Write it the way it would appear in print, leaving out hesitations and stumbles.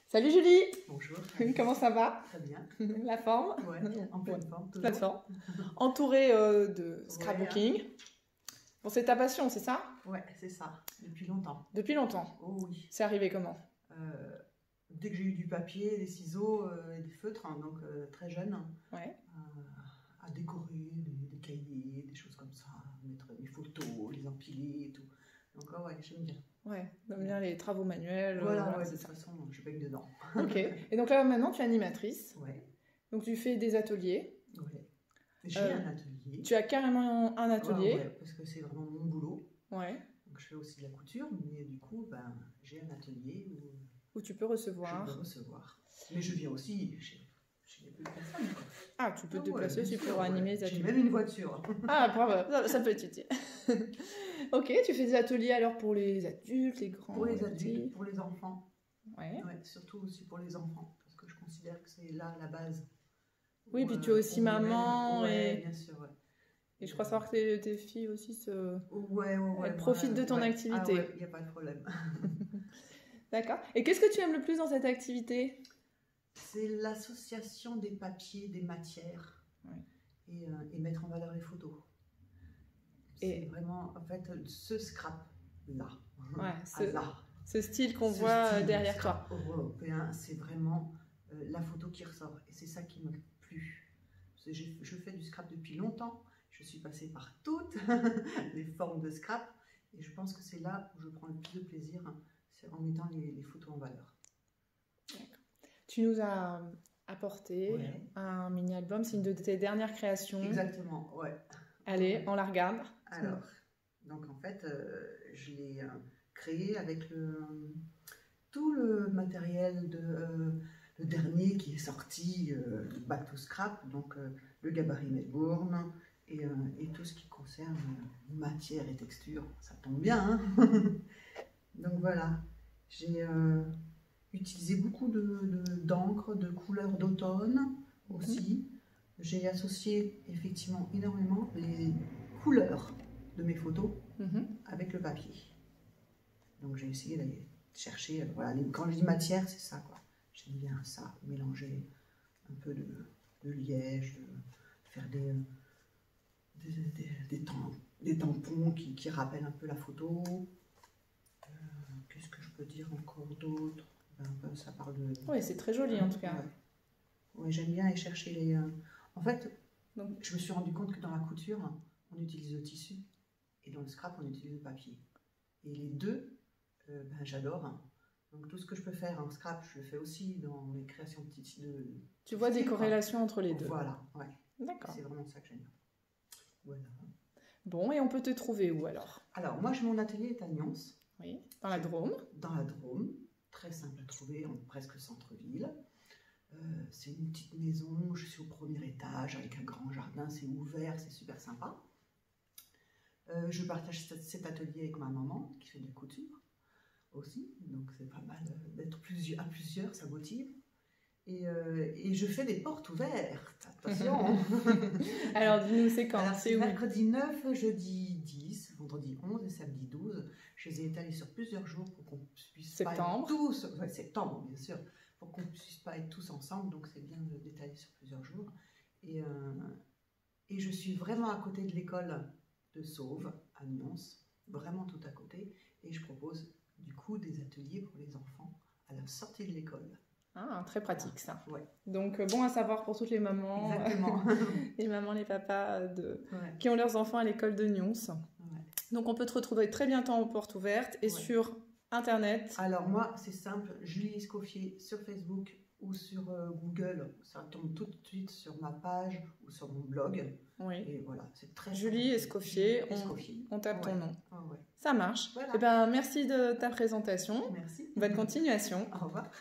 Salut Julie. Bonjour. Comment ça va? Très bien. La forme? Ouais, en pleine forme. Pleine forme. Entourée de scrapbooking. Ouais, hein. Bon, c'est ta passion, c'est ça? Ouais, c'est ça, depuis longtemps. Depuis longtemps? Oh oui. C'est arrivé comment? Dès que j'ai eu du papier, des ciseaux et des feutres, hein, donc très jeune, Ouais. à décorer des cahiers, des choses comme ça, mettre les photos, les empiler et tout. Donc ouais, j'aime bien. Ouais, j'aime bien les travaux manuels. Voilà, ouais, de toute façon, je baigne dedans. Ok. Et donc là, maintenant, tu es animatrice. Ouais. Donc tu fais des ateliers. Ouais. J'ai un atelier. Tu as carrément un atelier. Ouais, parce que c'est vraiment mon boulot. Ouais. Donc je fais aussi de la couture, mais du coup, ben, j'ai un atelier où tu peux recevoir. Je peux recevoir. Mais je viens aussi chez les personnes. Ah, tu peux te déplacer aussi pour animer les ateliers. J'ai même une voiture. Ah, bravo, ça peut être utile. Ok, tu fais des ateliers alors pour les adultes, les grands. Pour les adultes, pour les enfants. Ouais. Ouais, surtout aussi pour les enfants, parce que je considère que c'est là la base. Oui, puis tu es aussi maman. Ouais, bien sûr, ouais. Et je crois savoir que tes filles aussi elles profitent de ton activité. Ah ouais, il n'y a pas de problème. D'accord. Et qu'est-ce que tu aimes le plus dans cette activité? C'est l'association des papiers, des matières, et mettre en valeur les photos. C'est vraiment, en fait, ce scrap-là. Ouais, ce style qu'on voit derrière toi. Européen, c'est vraiment la photo qui ressort. Et c'est ça qui m'a plu. Je fais du scrap depuis longtemps. Je suis passée par toutes les formes de scrap. Et je pense que c'est là où je prends le plus de plaisir, c'est en mettant les photos en valeur. Tu nous as apporté un mini-album. C'est une de tes dernières créations. Exactement, ouais. Allez, on la regarde. Alors, donc en fait, je l'ai créé avec tout le matériel le dernier qui est sorti, Back to Scrap, donc le gabarit Melbourne et tout ce qui concerne matière et texture. Ça tombe bien, hein. Donc voilà, j'ai utilisé beaucoup d'encre, de couleurs d'automne aussi. J'ai associé effectivement énormément les couleurs de mes photos avec le papier. Donc j'ai essayé d'aller chercher, voilà, quand je dis matière, c'est ça quoi. J'aime bien ça, mélanger un peu de liège, faire des tampons qui rappellent un peu la photo. Qu'est-ce que je peux dire encore d'autre? Ça parle de... Oui, c'est très joli en tout cas. Ouais, j'aime bien aller chercher les... En fait, je me suis rendu compte que dans la couture, on utilise le tissu et dans le scrap, on utilise le papier. Et les deux, j'adore. Donc tout ce que je peux faire en scrap, je le fais aussi dans mes créations de tissu. Tu vois des corrélations entre les deux. Voilà, ouais. D'accord. C'est vraiment ça que j'aime. Voilà. Bon, et on peut te trouver où alors? Alors, moi, mon atelier est à Nyons. Oui, dans la Drôme. Dans la Drôme, très simple à trouver, presque centre-ville. C'est une petite maison, je suis au premier étage avec un grand jardin, c'est ouvert, c'est super sympa. Je partage cet atelier avec ma maman qui fait de la couture aussi, donc c'est pas mal d'être à plusieurs, ça motive. Et je fais des portes ouvertes, attention. Alors dis-nous, c'est quand? C'est mercredi 9, jeudi 10, vendredi 11 et samedi 12. Je les ai étalés sur plusieurs jours pour qu'on puisse pas être tous... Ouais, septembre, bien sûr. Pour qu'on ne puisse pas être tous ensemble, donc c'est bien de l'étaler sur plusieurs jours. Et je suis vraiment à côté de l'école de Sauve, à Nyons, vraiment tout à côté. Et je propose du coup des ateliers pour les enfants à la sortie de l'école. Ah, très pratique ça. Ouais. Donc bon à savoir pour toutes les mamans, les mamans, les papas qui ont leurs enfants à l'école de Nyons. Ouais. Donc on peut te retrouver très bientôt en porte ouverte et sur Internet. Alors moi c'est simple, Julie Escoffier sur Facebook ou sur Google, ça tombe tout de suite sur ma page ou sur mon blog. Oui. Et voilà, c'est très Julie Escoffier, on tape ton nom. Ça marche. Voilà. Eh ben, merci de ta présentation. Merci. Bonne continuation. Au revoir.